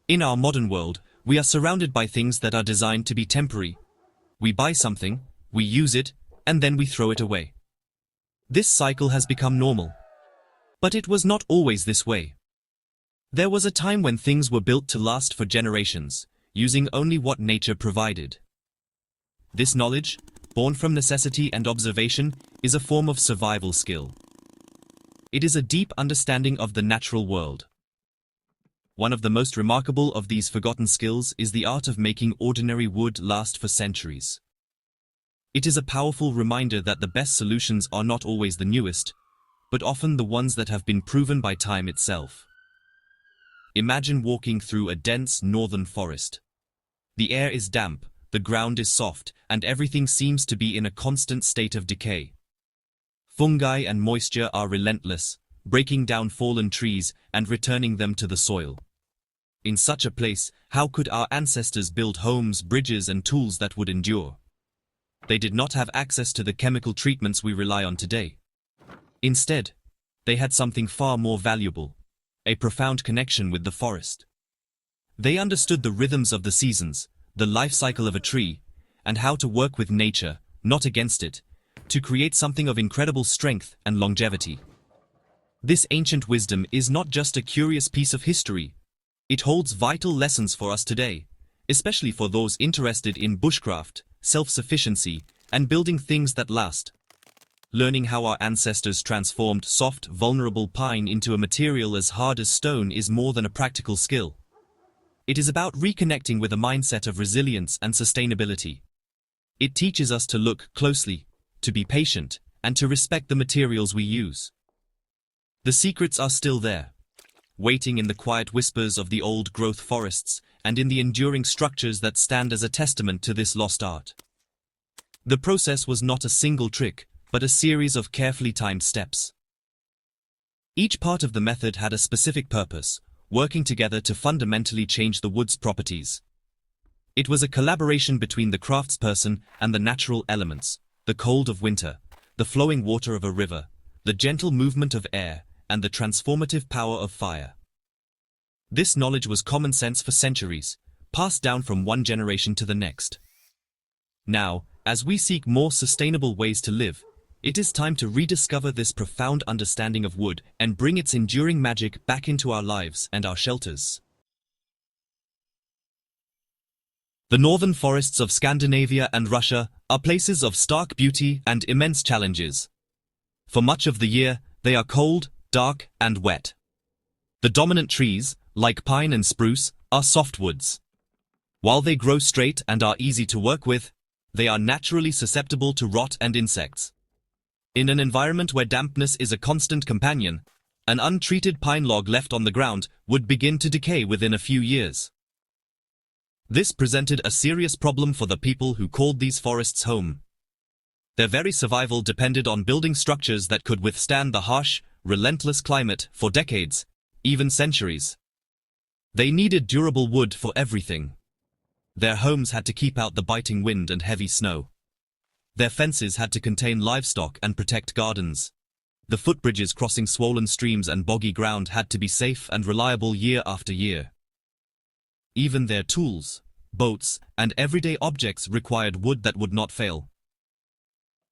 In our modern world, we are surrounded by things that are designed to be temporary. We buy something, we use it, and then we throw it away. This cycle has become normal. But it was not always this way. There was a time when things were built to last for generations, using only what nature provided. This knowledge, born from necessity and observation, is a form of survival skill. It is a deep understanding of the natural world. One of the most remarkable of these forgotten skills is the art of making ordinary wood last for centuries. It is a powerful reminder that the best solutions are not always the newest, but often the ones that have been proven by time itself. Imagine walking through a dense northern forest. The air is damp, the ground is soft, and everything seems to be in a constant state of decay. Fungi and moisture are relentless, breaking down fallen trees and returning them to the soil. In such a place, how could our ancestors build homes, bridges, and tools that would endure? They did not have access to the chemical treatments we rely on today. Instead, they had something far more valuable: a profound connection with the forest. They understood the rhythms of the seasons, the life cycle of a tree, and how to work with nature, not against it, to create something of incredible strength and longevity. This ancient wisdom is not just a curious piece of history. It holds vital lessons for us today, especially for those interested in bushcraft, self-sufficiency, and building things that last. Learning how our ancestors transformed soft, vulnerable pine into a material as hard as stone is more than a practical skill. It is about reconnecting with a mindset of resilience and sustainability. It teaches us to look closely, to be patient, and to respect the materials we use. The secrets are still there, waiting in the quiet whispers of the old-growth forests and in the enduring structures that stand as a testament to this lost art. The process was not a single trick, but a series of carefully timed steps. Each part of the method had a specific purpose, working together to fundamentally change the wood's properties. It was a collaboration between the craftsperson and the natural elements: the cold of winter, the flowing water of a river, the gentle movement of air, and the transformative power of fire. This knowledge was common sense for centuries, passed down from one generation to the next. Now, as we seek more sustainable ways to live, it is time to rediscover this profound understanding of wood and bring its enduring magic back into our lives and our shelters. The northern forests of Scandinavia and Russia are places of stark beauty and immense challenges. For much of the year, they are cold, dark, and wet. The dominant trees, like pine and spruce, are softwoods. While they grow straight and are easy to work with, they are naturally susceptible to rot and insects. In an environment where dampness is a constant companion, an untreated pine log left on the ground would begin to decay within a few years. This presented a serious problem for the people who called these forests home. Their very survival depended on building structures that could withstand the harsh, relentless climate for decades, even centuries. They needed durable wood for everything. Their homes had to keep out the biting wind and heavy snow. Their fences had to contain livestock and protect gardens. The footbridges crossing swollen streams and boggy ground had to be safe and reliable year after year. Even their tools, boats, and everyday objects required wood that would not fail.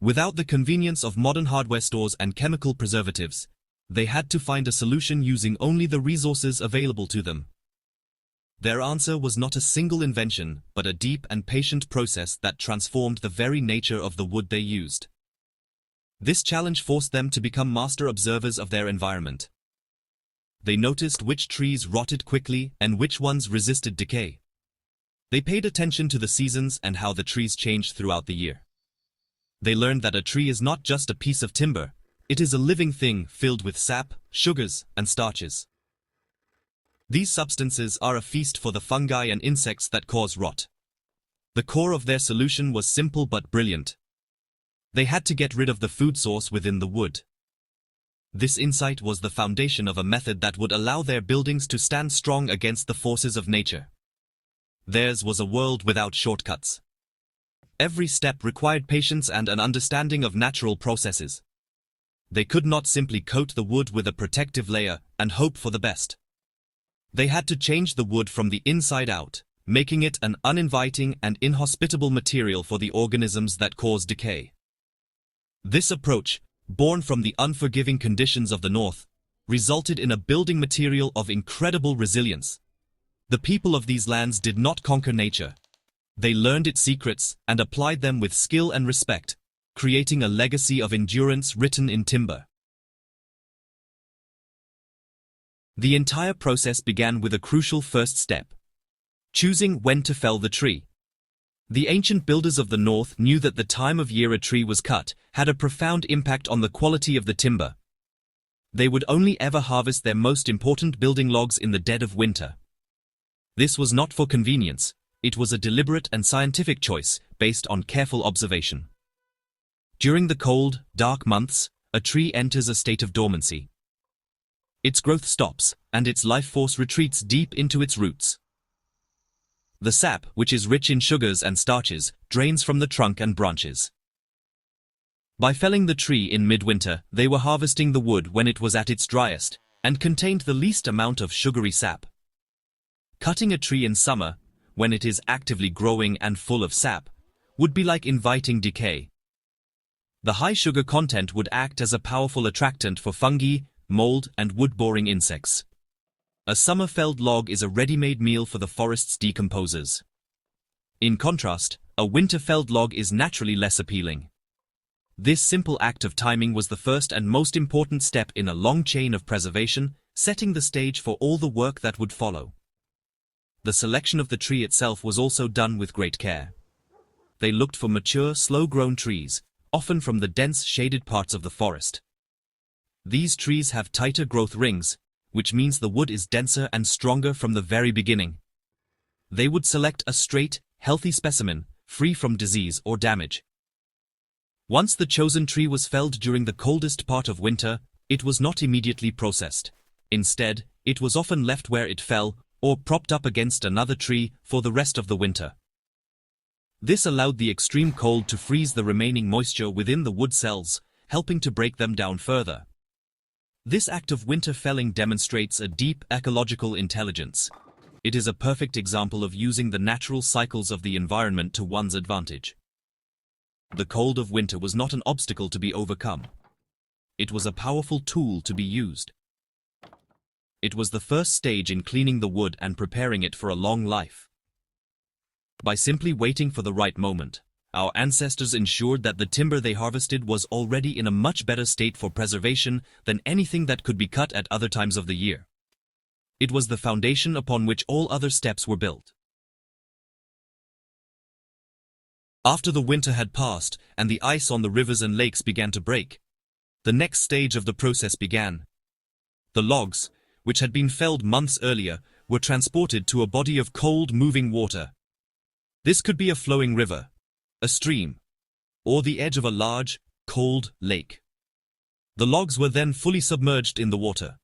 Without the convenience of modern hardware stores and chemical preservatives, they had to find a solution using only the resources available to them. Their answer was not a single invention, but a deep and patient process that transformed the very nature of the wood they used. This challenge forced them to become master observers of their environment. They noticed which trees rotted quickly and which ones resisted decay. They paid attention to the seasons and how the trees changed throughout the year. They learned that a tree is not just a piece of timber, it is a living thing filled with sap, sugars, and starches. These substances are a feast for the fungi and insects that cause rot. The core of their solution was simple but brilliant. They had to get rid of the food source within the wood. This insight was the foundation of a method that would allow their buildings to stand strong against the forces of nature. Theirs was a world without shortcuts. Every step required patience and an understanding of natural processes. They could not simply coat the wood with a protective layer and hope for the best. They had to change the wood from the inside out, making it an uninviting and inhospitable material for the organisms that cause decay. This approach, born from the unforgiving conditions of the north, resulted in a building material of incredible resilience. The people of these lands did not conquer nature. They learned its secrets and applied them with skill and respect, creating a legacy of endurance written in timber. The entire process began with a crucial first step: choosing when to fell the tree. The ancient builders of the north knew that the time of year a tree was cut had a profound impact on the quality of the timber. They would only ever harvest their most important building logs in the dead of winter. This was not for convenience, it was a deliberate and scientific choice based on careful observation. During the cold, dark months, a tree enters a state of dormancy. Its growth stops, and its life force retreats deep into its roots. The sap, which is rich in sugars and starches, drains from the trunk and branches. By felling the tree in midwinter, they were harvesting the wood when it was at its driest, and contained the least amount of sugary sap. Cutting a tree in summer, when it is actively growing and full of sap, would be like inviting decay. The high sugar content would act as a powerful attractant for fungi, mold, and wood-boring insects. A summer-felled log is a ready-made meal for the forest's decomposers. In contrast, a winter-felled log is naturally less appealing. This simple act of timing was the first and most important step in a long chain of preservation, setting the stage for all the work that would follow. The selection of the tree itself was also done with great care. They looked for mature, slow-grown trees, often from the dense, shaded parts of the forest. These trees have tighter growth rings, which means the wood is denser and stronger from the very beginning. They would select a straight, healthy specimen, free from disease or damage. Once the chosen tree was felled during the coldest part of winter, it was not immediately processed. Instead, it was often left where it fell, or propped up against another tree for the rest of the winter. This allowed the extreme cold to freeze the remaining moisture within the wood cells, helping to break them down further. This act of winter felling demonstrates a deep ecological intelligence. It is a perfect example of using the natural cycles of the environment to one's advantage. The cold of winter was not an obstacle to be overcome. It was a powerful tool to be used. It was the first stage in cleaning the wood and preparing it for a long life. By simply waiting for the right moment, our ancestors ensured that the timber they harvested was already in a much better state for preservation than anything that could be cut at other times of the year. It was the foundation upon which all other steps were built. After the winter had passed and the ice on the rivers and lakes began to break, the next stage of the process began. The logs, which had been felled months earlier, were transported to a body of cold, moving water. This could be a flowing river, a stream, or the edge of a large, cold lake. The logs were then fully submerged in the water,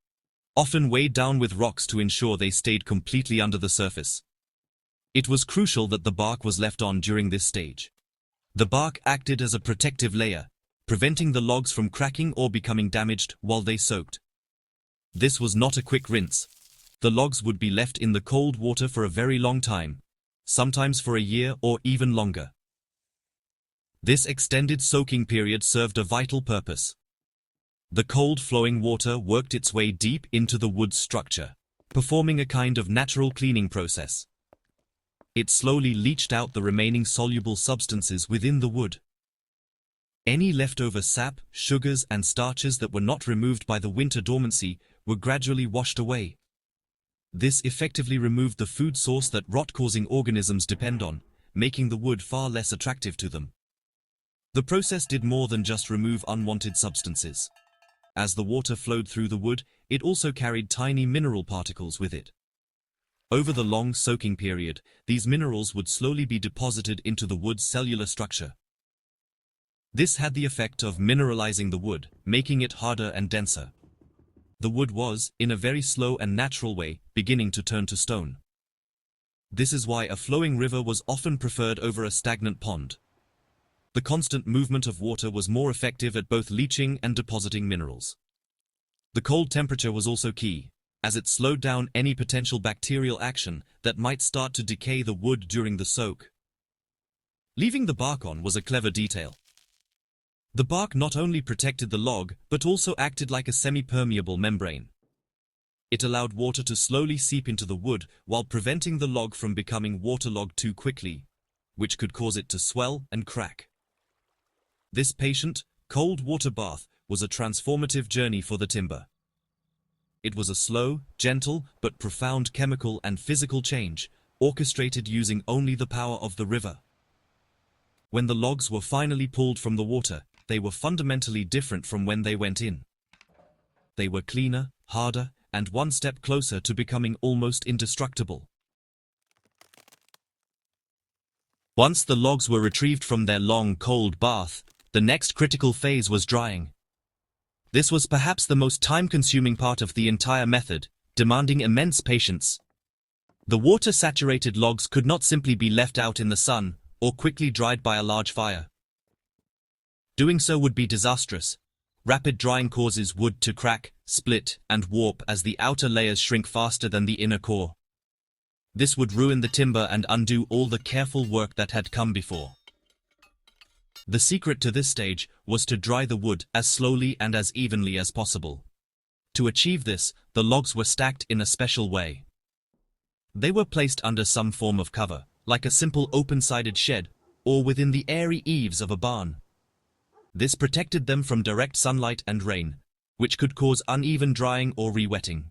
often weighed down with rocks to ensure they stayed completely under the surface. It was crucial that the bark was left on during this stage. The bark acted as a protective layer, preventing the logs from cracking or becoming damaged while they soaked. This was not a quick rinse. The logs would be left in the cold water for a very long time, sometimes for a year or even longer. This extended soaking period served a vital purpose. The cold flowing water worked its way deep into the wood's structure, performing a kind of natural cleaning process. It slowly leached out the remaining soluble substances within the wood. Any leftover sap, sugars, and starches that were not removed by the winter dormancy were gradually washed away. This effectively removed the food source that rot-causing organisms depend on, making the wood far less attractive to them. The process did more than just remove unwanted substances. As the water flowed through the wood, it also carried tiny mineral particles with it. Over the long soaking period, these minerals would slowly be deposited into the wood's cellular structure. This had the effect of mineralizing the wood, making it harder and denser. The wood was, in a very slow and natural way, beginning to turn to stone. This is why a flowing river was often preferred over a stagnant pond. The constant movement of water was more effective at both leaching and depositing minerals. The cold temperature was also key. as it slowed down any potential bacterial action that might start to decay the wood during the soak. Leaving the bark on was a clever detail. The bark not only protected the log, but also acted like a semi-permeable membrane. It allowed water to slowly seep into the wood while preventing the log from becoming waterlogged too quickly, which could cause it to swell and crack. This patient, cold water bath was a transformative journey for the timber. It was a slow, gentle, but profound chemical and physical change, orchestrated using only the power of the river. When the logs were finally pulled from the water, they were fundamentally different from when they went in. They were cleaner, harder, and one step closer to becoming almost indestructible. Once the logs were retrieved from their long, cold bath, the next critical phase was drying. This was perhaps the most time-consuming part of the entire method, demanding immense patience. The water-saturated logs could not simply be left out in the sun or quickly dried by a large fire. Doing so would be disastrous. Rapid drying causes wood to crack, split, and warp as the outer layers shrink faster than the inner core. This would ruin the timber and undo all the careful work that had come before. The secret to this stage was to dry the wood as slowly and as evenly as possible. To achieve this, the logs were stacked in a special way. They were placed under some form of cover, like a simple open-sided shed, or within the airy eaves of a barn. This protected them from direct sunlight and rain, which could cause uneven drying or re-wetting.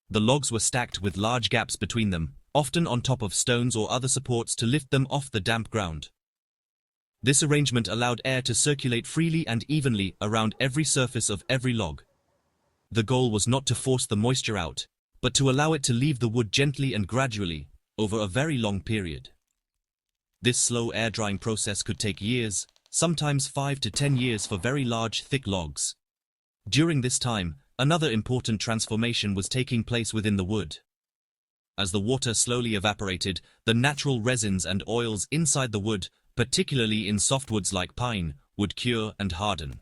The logs were stacked with large gaps between them, often on top of stones or other supports to lift them off the damp ground. This arrangement allowed air to circulate freely and evenly around every surface of every log. The goal was not to force the moisture out, but to allow it to leave the wood gently and gradually, over a very long period. This slow air drying process could take years, sometimes 5 to 10 years for very large, thick logs. During this time, another important transformation was taking place within the wood. As the water slowly evaporated, the natural resins and oils inside the wood, particularly in softwoods like pine, would cure and harden.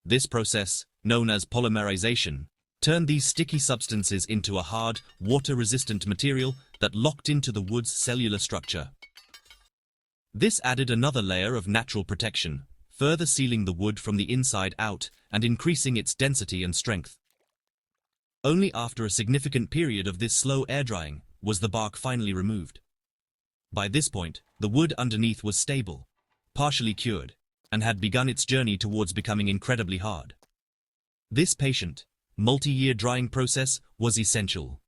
This process, known as polymerization, turned these sticky substances into a hard, water-resistant material that locked into the wood's cellular structure. This added another layer of natural protection, further sealing the wood from the inside out and increasing its density and strength. Only after a significant period of this slow air drying was the bark finally removed. By this point, the wood underneath was stable, partially cured, and had begun its journey towards becoming incredibly hard. This patient, multi-year drying process was essential.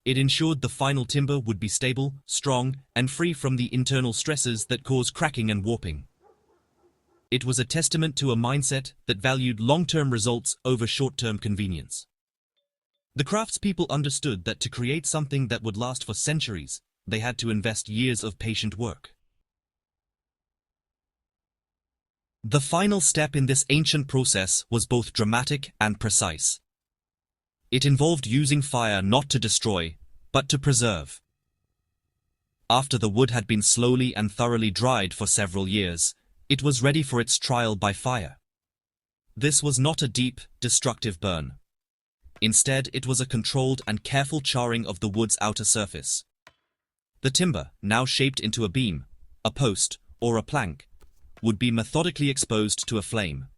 It ensured the final timber would be stable, strong, and free from the internal stresses that cause cracking and warping. It was a testament to a mindset that valued long-term results over short-term convenience. The craftspeople understood that to create something that would last for centuries, they had to invest years of patient work. The final step in this ancient process was both dramatic and precise. It involved using fire not to destroy, but to preserve. After the wood had been slowly and thoroughly dried for several years, it was ready for its trial by fire. This was not a deep, destructive burn. Instead, it was a controlled and careful charring of the wood's outer surface. The timber, now shaped into a beam, a post, or a plank, would be methodically exposed to a flame.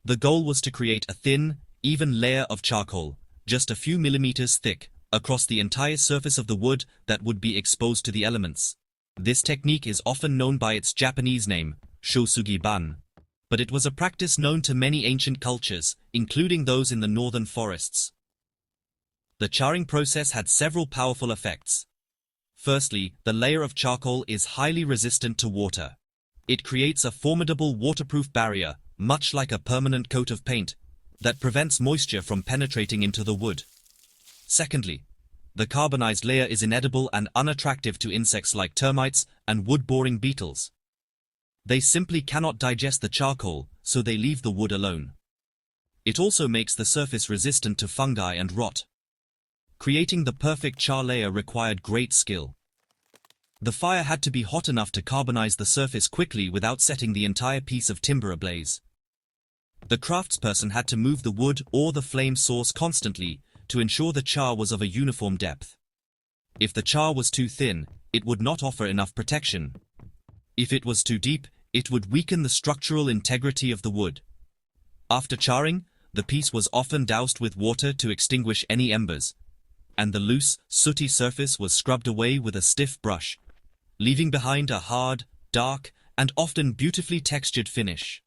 The goal was to create a thin, even layer of charcoal, just a few millimeters thick, across the entire surface of the wood that would be exposed to the elements. This technique is often known by its Japanese name, shosugi-ban, but it was a practice known to many ancient cultures, including those in the northern forests. The charring process had several powerful effects. Firstly, the layer of charcoal is highly resistant to water. It creates a formidable waterproof barrier, much like a permanent coat of paint, that prevents moisture from penetrating into the wood. Secondly, the carbonized layer is inedible and unattractive to insects like termites and wood-boring beetles. They simply cannot digest the charcoal, so they leave the wood alone. It also makes the surface resistant to fungi and rot. Creating the perfect char layer required great skill. The fire had to be hot enough to carbonize the surface quickly without setting the entire piece of timber ablaze. The craftsperson had to move the wood or the flame source constantly to ensure the char was of a uniform depth. If the char was too thin, it would not offer enough protection. If it was too deep, it would weaken the structural integrity of the wood. After charring, the piece was often doused with water to extinguish any embers, and the loose, sooty surface was scrubbed away with a stiff brush, leaving behind a hard, dark, and often beautifully textured finish.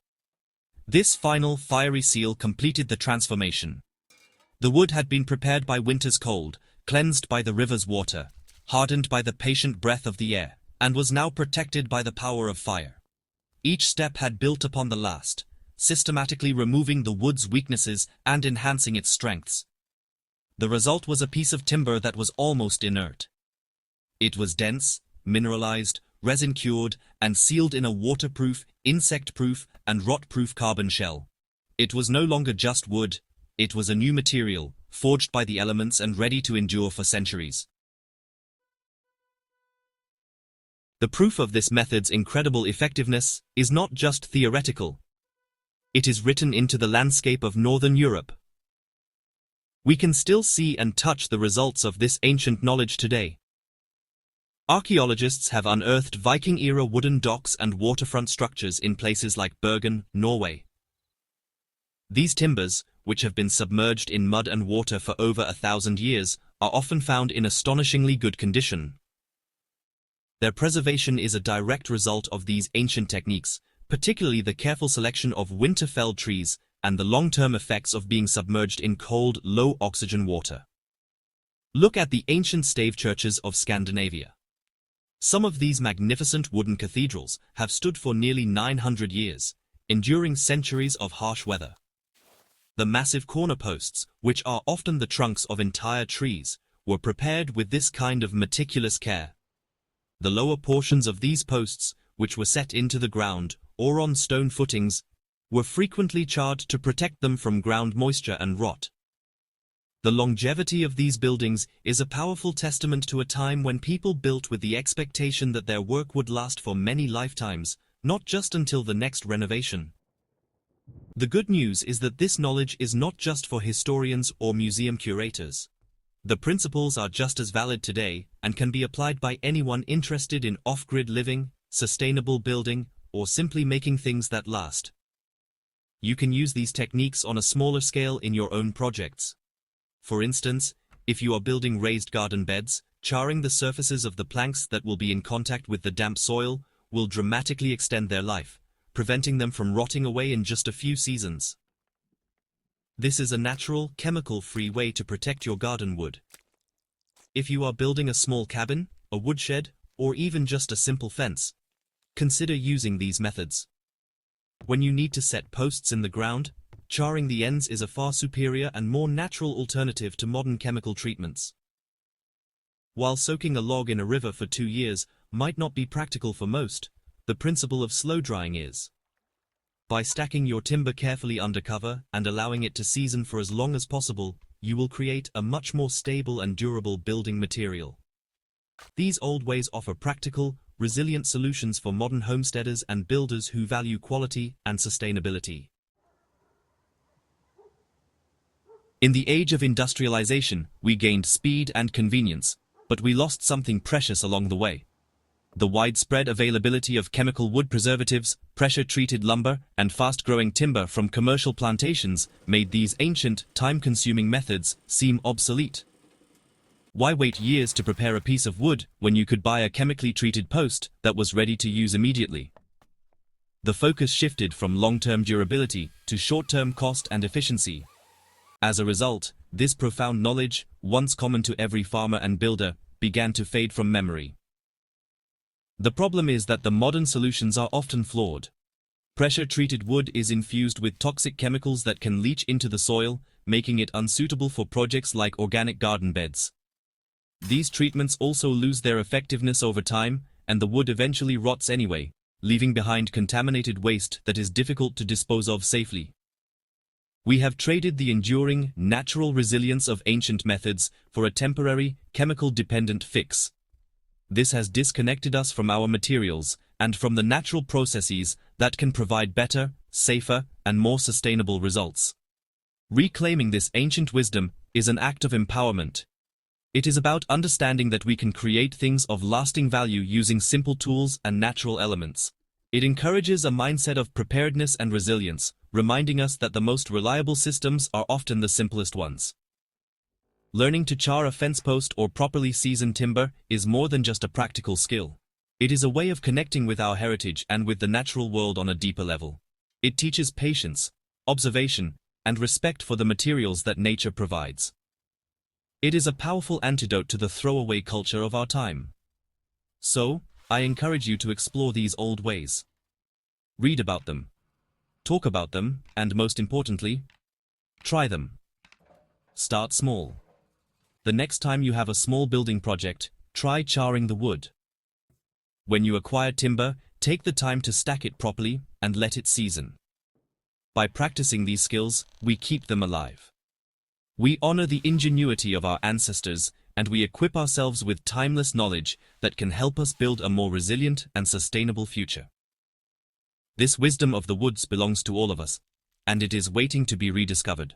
This final fiery seal completed the transformation. The wood had been prepared by winter's cold, cleansed by the river's water, hardened by the patient breath of the air, and was now protected by the power of fire. Each step had built upon the last, systematically removing the wood's weaknesses and enhancing its strengths. The result was a piece of timber that was almost inert. It was dense, mineralized, resin-cured, and sealed in a waterproof, insect-proof, and rot-proof carbon shell. It was no longer just wood, it was a new material, forged by the elements and ready to endure for centuries. The proof of this method's incredible effectiveness is not just theoretical. It is written into the landscape of Northern Europe. We can still see and touch the results of this ancient knowledge today. Archaeologists have unearthed Viking-era wooden docks and waterfront structures in places like Bergen, Norway. These timbers, which have been submerged in mud and water for over 1,000 years, are often found in astonishingly good condition. Their preservation is a direct result of these ancient techniques, particularly the careful selection of winter-felled trees and the long-term effects of being submerged in cold, low-oxygen water. Look at the ancient stave churches of Scandinavia. Some of these magnificent wooden cathedrals have stood for nearly 900 years, enduring centuries of harsh weather. The massive corner posts, which are often the trunks of entire trees, were prepared with this kind of meticulous care. The lower portions of these posts, which were set into the ground or on stone footings, were frequently charred to protect them from ground moisture and rot. The longevity of these buildings is a powerful testament to a time when people built with the expectation that their work would last for many lifetimes, not just until the next renovation. The good news is that this knowledge is not just for historians or museum curators. The principles are just as valid today and can be applied by anyone interested in off-grid living, sustainable building, or simply making things that last. You can use these techniques on a smaller scale in your own projects. For instance, if you are building raised garden beds, charring the surfaces of the planks that will be in contact with the damp soil will dramatically extend their life, preventing them from rotting away in just a few seasons. This is a natural, chemical-free way to protect your garden wood. If you are building a small cabin, a woodshed, or even just a simple fence, consider using these methods. When you need to set posts in the ground, charring the ends is a far superior and more natural alternative to modern chemical treatments. While soaking a log in a river for 2 years might not be practical for most, the principle of slow drying is. By stacking your timber carefully under cover and allowing it to season for as long as possible, you will create a much more stable and durable building material. These old ways offer practical, resilient solutions for modern homesteaders and builders who value quality and sustainability. In the age of industrialization, we gained speed and convenience, but we lost something precious along the way. The widespread availability of chemical wood preservatives, pressure-treated lumber, and fast-growing timber from commercial plantations made these ancient, time-consuming methods seem obsolete. Why wait years to prepare a piece of wood when you could buy a chemically treated post that was ready to use immediately? The focus shifted from long-term durability to short-term cost and efficiency. As a result, this profound knowledge, once common to every farmer and builder, began to fade from memory. The problem is that the modern solutions are often flawed. Pressure-treated wood is infused with toxic chemicals that can leach into the soil, making it unsuitable for projects like organic garden beds. These treatments also lose their effectiveness over time, and the wood eventually rots anyway, leaving behind contaminated waste that is difficult to dispose of safely. We have traded the enduring, natural resilience of ancient methods for a temporary, chemical-dependent fix. This has disconnected us from our materials and from the natural processes that can provide better, safer, and more sustainable results. Reclaiming this ancient wisdom is an act of empowerment. It is about understanding that we can create things of lasting value using simple tools and natural elements. It encourages a mindset of preparedness and resilience, reminding us that the most reliable systems are often the simplest ones. Learning to char a fence post or properly season timber is more than just a practical skill. It is a way of connecting with our heritage and with the natural world on a deeper level. It teaches patience, observation, and respect for the materials that nature provides. It is a powerful antidote to the throwaway culture of our time. So, I encourage you to explore these old ways. Read about them. Talk about them, and most importantly, try them. Start small. The next time you have a small building project, try charring the wood. When you acquire timber, take the time to stack it properly and let it season. By practicing these skills, we keep them alive. We honor the ingenuity of our ancestors, and we equip ourselves with timeless knowledge that can help us build a more resilient and sustainable future. This wisdom of the woods belongs to all of us, and it is waiting to be rediscovered.